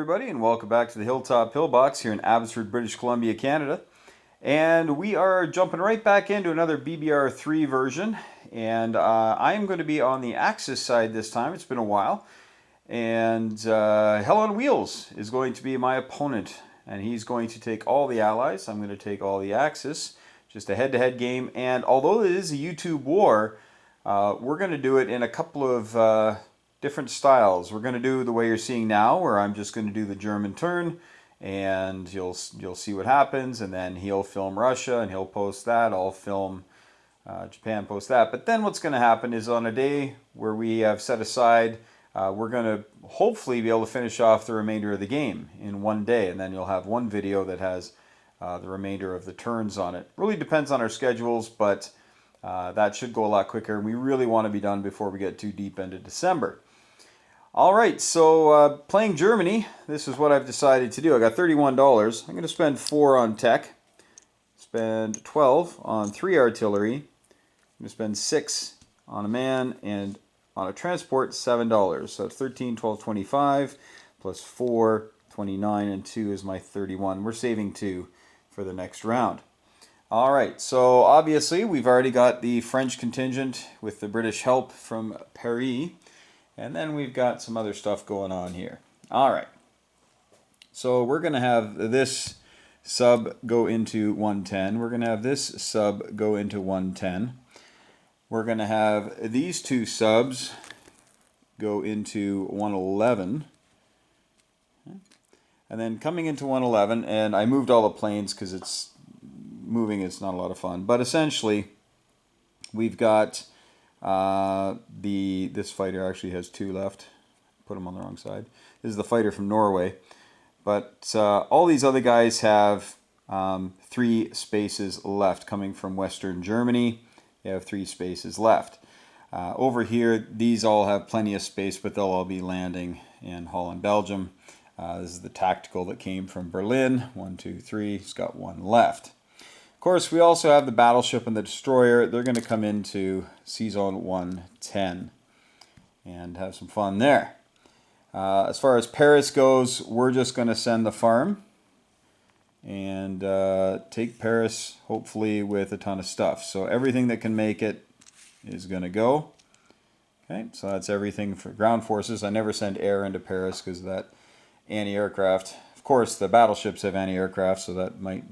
everybody, and welcome back to the Hilltop Pillbox here in Abbotsford, British Columbia, Canada. And we are jumping right back into another BBR3 version, and I am going to be on the Axis side this time. It's been a while, and Hell on Wheels is going to be my opponent, and he's going to take all the allies. I'm going to take all the Axis. Just a head-to-head game, and although it is a YouTube war, we're going to do it in a couple of different styles. We're going to do the way you're seeing now, where I'm just going to do the German turn, and you'll see what happens, and then he'll film Russia, and he'll post that. I'll film Japan, post that. But then what's going to happen is on a day where we have set aside, we're going to hopefully be able to finish off the remainder of the game in one day, and then you'll have one video that has the remainder of the turns on it. Really depends on our schedules, but that should go a lot quicker. We really want to be done before we get too deep into December. All right, so playing Germany, this is what I've decided to do. I got $31. I'm going to spend 4 on tech, spend 12 on 3 artillery. I'm going to spend 6 on a man, and on a transport, $7. So it's 13, 12, 25, plus 4, 29, and 2 is my 31. We're saving 2 for the next round. All right, so obviously we've already got the French contingent with the British help from Paris. And then we've got some other stuff going on here. All right. So we're going to have this sub go into 110. We're going to have this sub go into 110. We're going to have these two subs go into 111. And then coming into 111, and I moved all the planes because it's moving, it's not a lot of fun. But essentially, we've got this fighter actually has 2 left. Put him on the wrong side. This is the fighter from Norway. But all these other guys have 3 spaces left coming from Western Germany. They have 3 spaces left. Over here, these all have plenty of space, but they'll all be landing in Holland, Belgium. This is the tactical that came from Berlin. 1, 2, 3. It's got 1 left. Of course, we also have the battleship and the destroyer. They're going to come into C-Zone 110 and have some fun there. As far as Paris goes, we're just going to send the farm and take Paris, hopefully with a ton of stuff. So everything that can make it is going to go. Okay, so that's everything for ground forces. I never send air into Paris because of that anti-aircraft. Of course, the battleships have anti-aircraft, so that might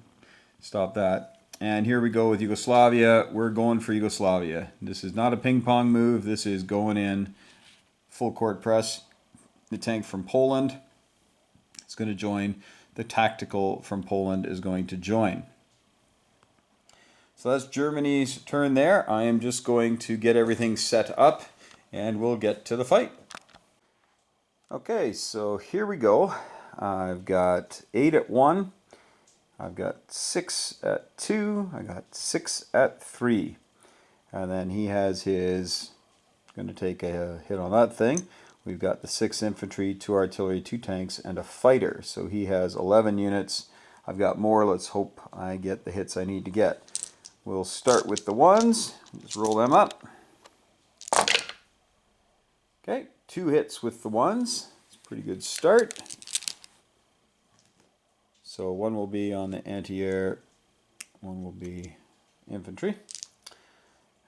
stop that. And here we go with Yugoslavia. We're going for Yugoslavia. This is not a ping pong move. This is going in full court press. The tank from Poland is going to join. The tactical from Poland is going to join. So that's Germany's turn there. I am just going to get everything set up and we'll get to the fight. Okay, so here we go. I've got 8 at 1. I've got 6 at 2, I got 6 at 3. And then he has his, going to take a hit on that thing. We've got the 6 infantry, 2 artillery, 2 tanks, and a fighter. So he has 11 units. I've got more. Let's hope I get the hits I need to get. We'll start with the 1s. Just roll them up. Okay, 2 hits with the 1s. It's a pretty good start. So 1 will be on the anti-air, 1 will be infantry.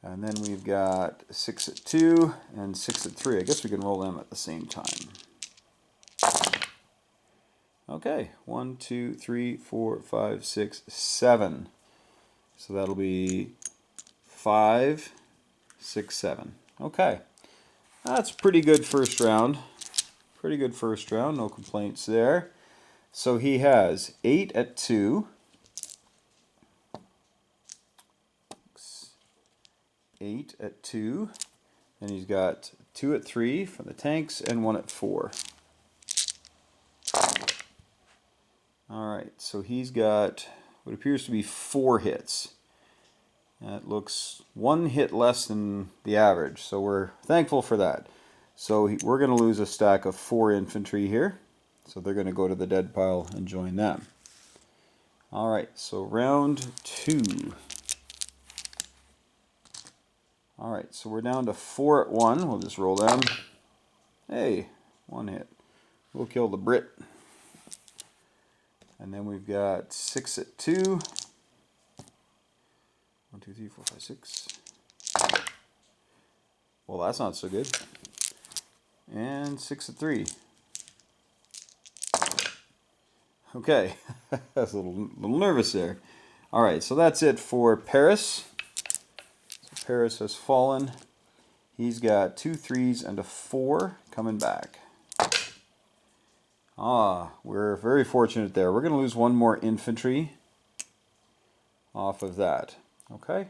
And then we've got 6 at 2 and 6 at 3. I guess we can roll them at the same time. Okay, 1, 2, 3, 4, 5, 6, 7. So that'll be 5, 6, 7. Okay, that's pretty good first round. Pretty good first round, no complaints there. So he has 8 at 2, 8 at 2, and he's got 2 at 3 for the tanks and 1 at 4. Alright, so he's got what appears to be 4 hits. That looks 1 hit less than the average, so we're thankful for that. So we're going to lose a stack of 4 infantry here. So they're going to go to the dead pile and join them. All right, so round 2. All right, so we're down to 4 at 1. We'll just roll them. Hey, 1 hit. We'll kill the Brit. And then we've got 6 at 2. 1, 2, 3, 4, 5, 6. Well, that's not so good. And 6 at 3. Okay, I was a little nervous there. All right, so that's it for Paris. So Paris has fallen. He's got 2 3s and a 4 coming back. Ah, we're very fortunate there. We're going to lose 1 more infantry off of that. Okay,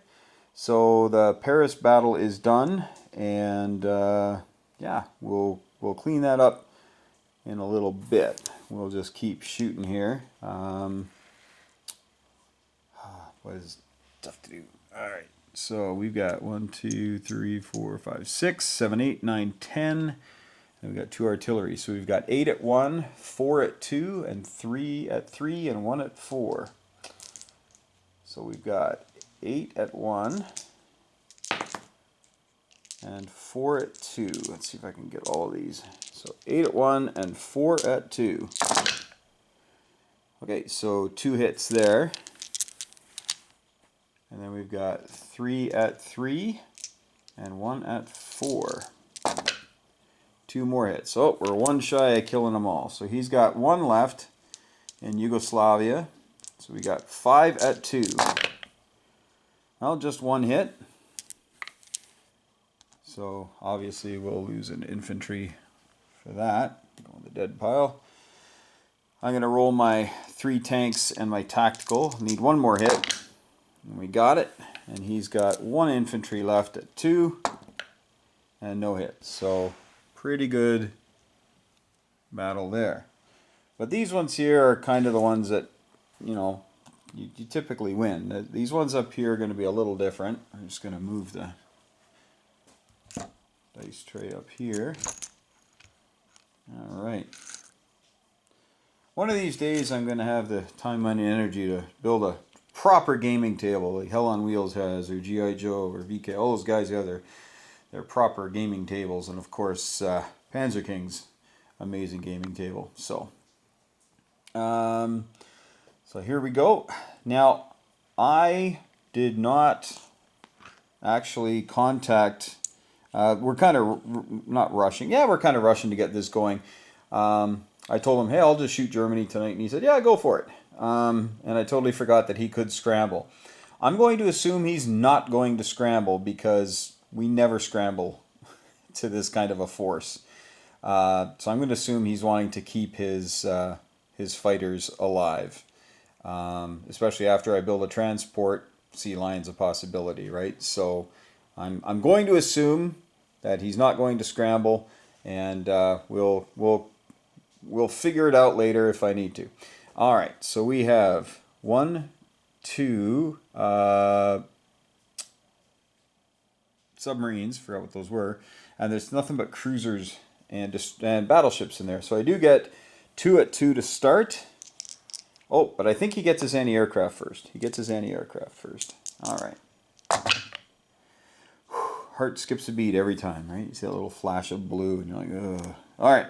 so the Paris battle is done, and yeah, we'll clean that up in a little bit. We'll just keep shooting here. What is tough to do? All right, so we've got 1, 2, 3, 4, 5, 6, 7, 8, 9, 10. And we've got 2 artillery. So we've got 8 at 1, 4 at 2, and 3 at 3, and 1 at 4. So we've got 8 at 1 and 4 at 2. Let's see if I can get all of these. So 8 at 1 and 4 at 2. Okay, so 2 hits there. And then we've got 3 at 3 and 1 at 4. 2 more hits. Oh, we're 1 shy of killing them all. So he's got 1 left in Yugoslavia. So we got 5 at 2. Well, just 1 hit. So obviously we'll lose an infantry for that. Go in the dead pile. I'm going to roll my 3 tanks and my tactical. Need 1 more hit. And we got it. And he's got 1 infantry left at 2 and no hits. So pretty good battle there. But these ones here are kind of the ones that, you know, you typically win. These ones up here are going to be a little different. I'm just going to move the dice tray up here. All right. One of these days I'm going to have the time, money, and energy to build a proper gaming table like Hell on Wheels has, or G.I. Joe, or VK. All those guys have their proper gaming tables. And of course, Panzer King's amazing gaming table. So here we go. Now, I did not actually contact, we're kind of not rushing. Yeah, we're kind of rushing to get this going. I told him, hey, I'll just shoot Germany tonight. And he said, yeah, go for it. And I totally forgot that he could scramble. I'm going to assume he's not going to scramble because we never scramble to this kind of a force. So I'm going to assume he's wanting to keep his fighters alive. Especially after I build a transport, sea lion's a possibility, right? So I'm going to assume that he's not going to scramble, and we'll figure it out later if I need to. All right, so we have 1, 2 submarines, forgot what those were, and there's nothing but cruisers and battleships in there. So I do get 2 at 2 to start. Oh, but I think he gets his anti-aircraft first. He gets his anti-aircraft first. All right. Heart skips a beat every time, right? You see that little flash of blue, and you're like, ugh. All right.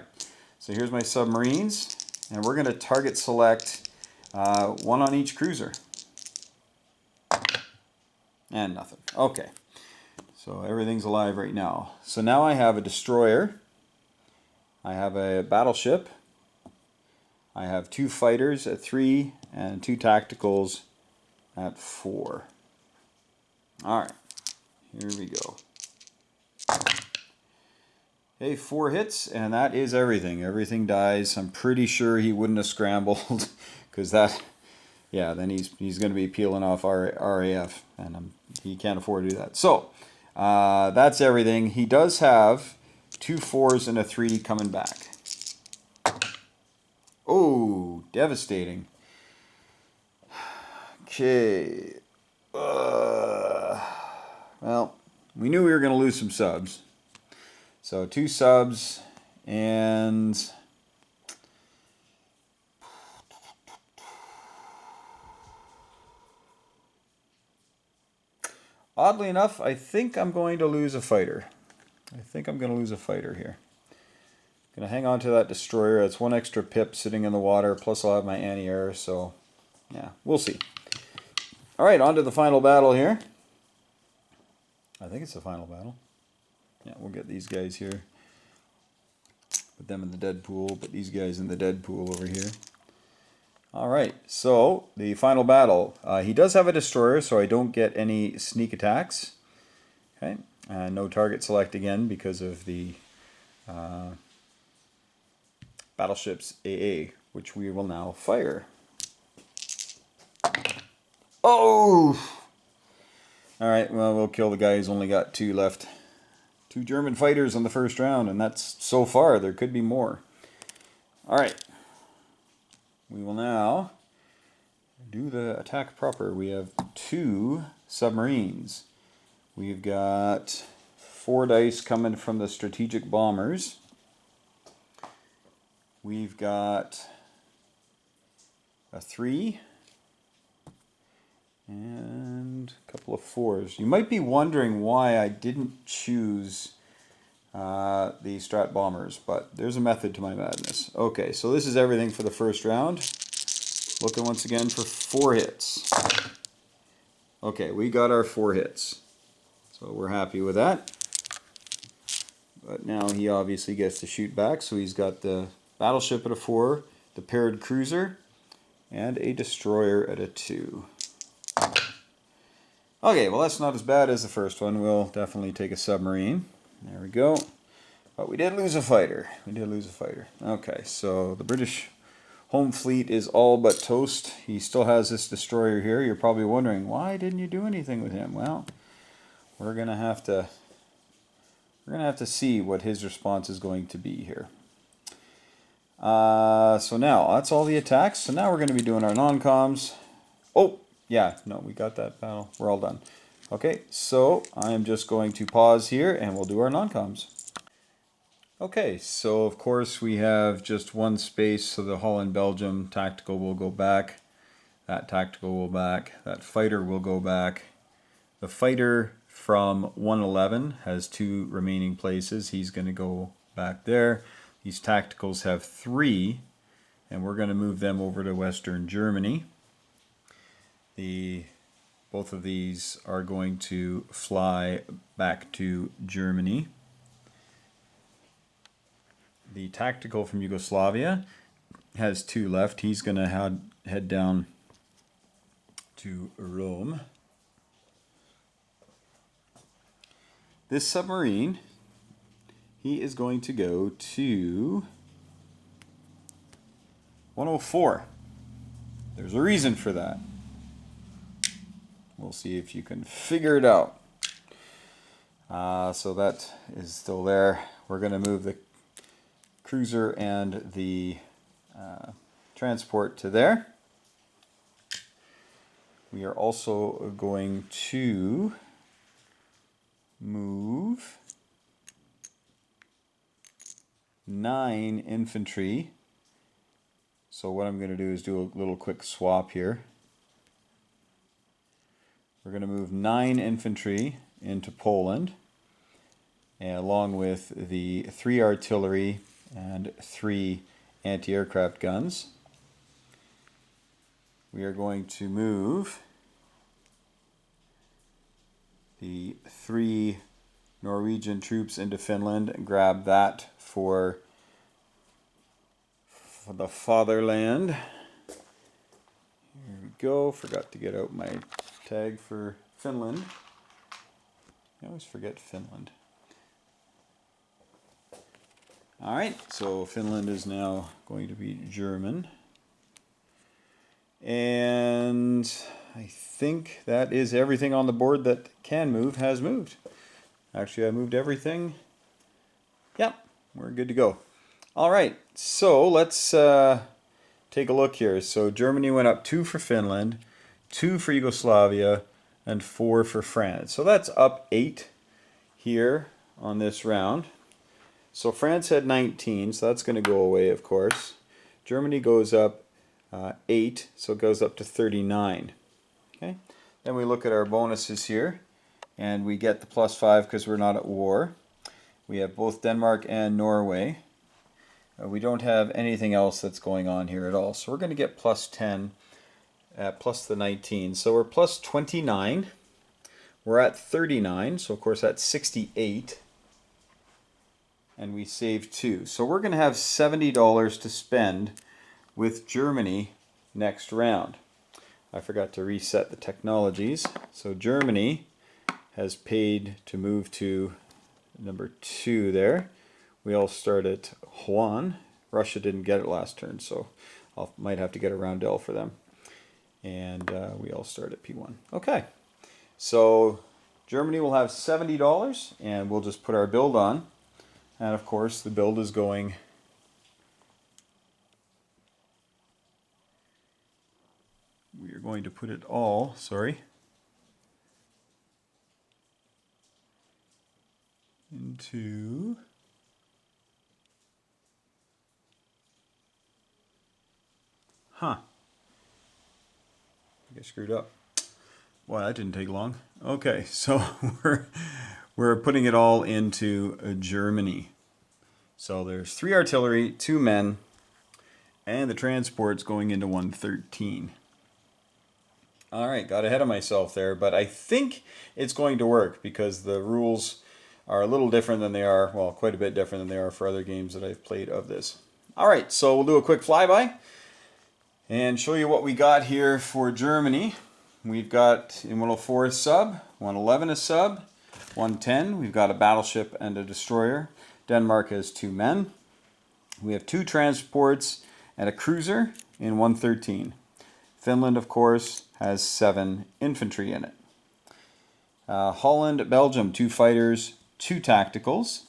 So here's my submarines, and we're going to target select 1 on each cruiser. And nothing. Okay. So everything's alive right now. So now I have a destroyer. I have a battleship. I have 2 fighters at 3 and 2 tacticals at 4. All right, here we go. Okay, 4 hits, and that is everything. Everything dies. I'm pretty sure he wouldn't have scrambled because that, yeah, then he's going to be peeling off RAF, and he can't afford to do that. So that's everything. He does have 2 4s and a 3 coming back. Oh, devastating. Okay. Well, we knew we were going to lose some subs. So 2 subs, and oddly enough, I think I'm going to lose a fighter. I think I'm going to lose a fighter here. Gonna hang on to that destroyer. It's one extra pip sitting in the water, plus I'll have my anti-air, so yeah, we'll see. Alright, on to the final battle here. I think it's the final battle. Yeah, we'll get these guys here. Put them in the dead pool, put these guys in the dead pool over here. Alright, so the final battle. He does have a destroyer, so I don't get any sneak attacks. Okay, no target select again because of the battleship's AA, which we will now fire. Oh! Alright, well, we'll kill the guy who's only got 2 left. 2 German fighters in the first round, and that's so far. There could be more. Alright. We will now do the attack proper. We have 2 submarines. We've got 4 dice coming from the strategic bombers. We've got a 3 and a couple of 4s. You might be wondering why I didn't choose the strat bombers, but there's a method to my madness. Okay, so this is everything for the first round. Looking once again for 4 hits. Okay, we got our 4 hits. So we're happy with that. But now he obviously gets to shoot back, so he's got the battleship at a 4, the paired cruiser, and a destroyer at a 2. Okay, well that's not as bad as the first one. We'll definitely take a submarine. There we go. But we did lose a fighter. We did lose a fighter. Okay, so the British home fleet is all but toast. He still has this destroyer here. You're probably wondering, why didn't you do anything with him? Well, we're gonna have to see what his response is going to be here. So now that's all the attacks. So now we're going to be doing our non-coms. Oh, yeah, no, we got that battle. We're all done. Okay, so I'm just going to pause here and we'll do our non-coms. Okay, so of course we have just one space, so the Holland-Belgium tactical will go back. That tactical will back. That fighter will go back. The fighter from 111 has 2 remaining places. He's going to go back there. These tacticals have 3, and we're going to move them over to Western Germany. Both of these are going to fly back to Germany. The tactical from Yugoslavia has 2 left. He's going to head down to Rome. This submarine, he is going to go to 104. There's a reason for that. We'll see if you can figure it out. So that is still there. We're going to move the cruiser and the transport to there. We are also going to move 9 infantry. So what I'm going to do is do a little quick swap here. We're going to move 9 infantry into Poland, and along with the 3 artillery and 3 anti-aircraft guns. We are going to move the 3 Norwegian troops into Finland and grab that for the fatherland. Here we go. Forgot to get out my tag for Finland. I always forget Finland. Alright, so Finland is now going to be German. And I think that is everything on the board that can move has moved. Actually, I moved everything. Yep, we're good to go. Alright, so let's take a look here. So Germany went up 2 for Finland, 2 for Yugoslavia, and 4 for France. So that's up 8 here on this round. So France had 19, so that's going to go away, of course. Germany goes up 8, so it goes up to 39. Okay. Then we look at our bonuses here, and we get the +5 because we're not at war. We have both Denmark and Norway. We don't have anything else that's going on here at all. So we're going to get plus 10 at plus the 19. So we're plus 29. We're at 39. So of course that's 68. And we saved 2. So we're going to have $70 to spend with Germany next round. I forgot to reset the technologies. So Germany has paid to move to number 2 there. We all start at Juan. Russia didn't get it last turn, so I might have to get a roundel for them. And we all start at P1. Okay, so Germany will have $70, and we'll just put our build on. And of course, the build is going we are going to put it all, into I screwed up. Well, that didn't take long. Okay, so we're putting it all into Germany. So there's 3 artillery, 2 men, and the transport's going into 113. All right, got ahead of myself there, but I think it's going to work because the rules are a little different than they are, well, quite a bit different than they are for other games that I've played of this. All right, so we'll do a quick flyby and show you what we got here for Germany. We've got in 104 a sub, 111 a sub, 110. We've got a battleship and a destroyer. Denmark has 2 men. We have 2 transports and a cruiser in 113. Finland, of course, has 7 infantry in it. Holland, Belgium, 2 fighters, 2 tacticals.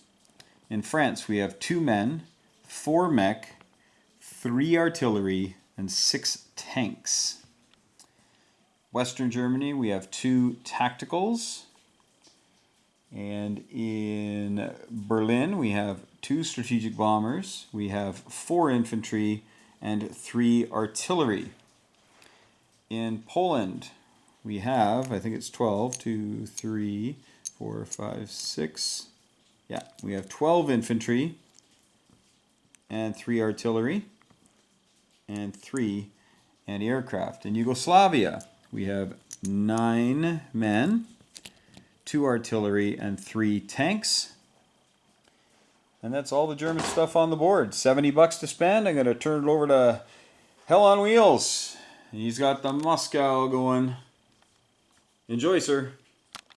In France, we have 2 men, 4 mech, 3 artillery, and 6 tanks. Western Germany, we have 2 tacticals. And in Berlin, we have 2 strategic bombers. We have 4 infantry and 3 artillery. In Poland, we have, I think it's 12, 2, 3, 4, 5, 6. Yeah, we have 12 infantry and 3 artillery and 3 anti-aircraft. In Yugoslavia, we have 9 men, 2 artillery, and 3 tanks. And that's all the German stuff on the board. $70 to spend. I'm going to turn it over to Hell on Wheels. He's got the Moscow going. Enjoy, sir.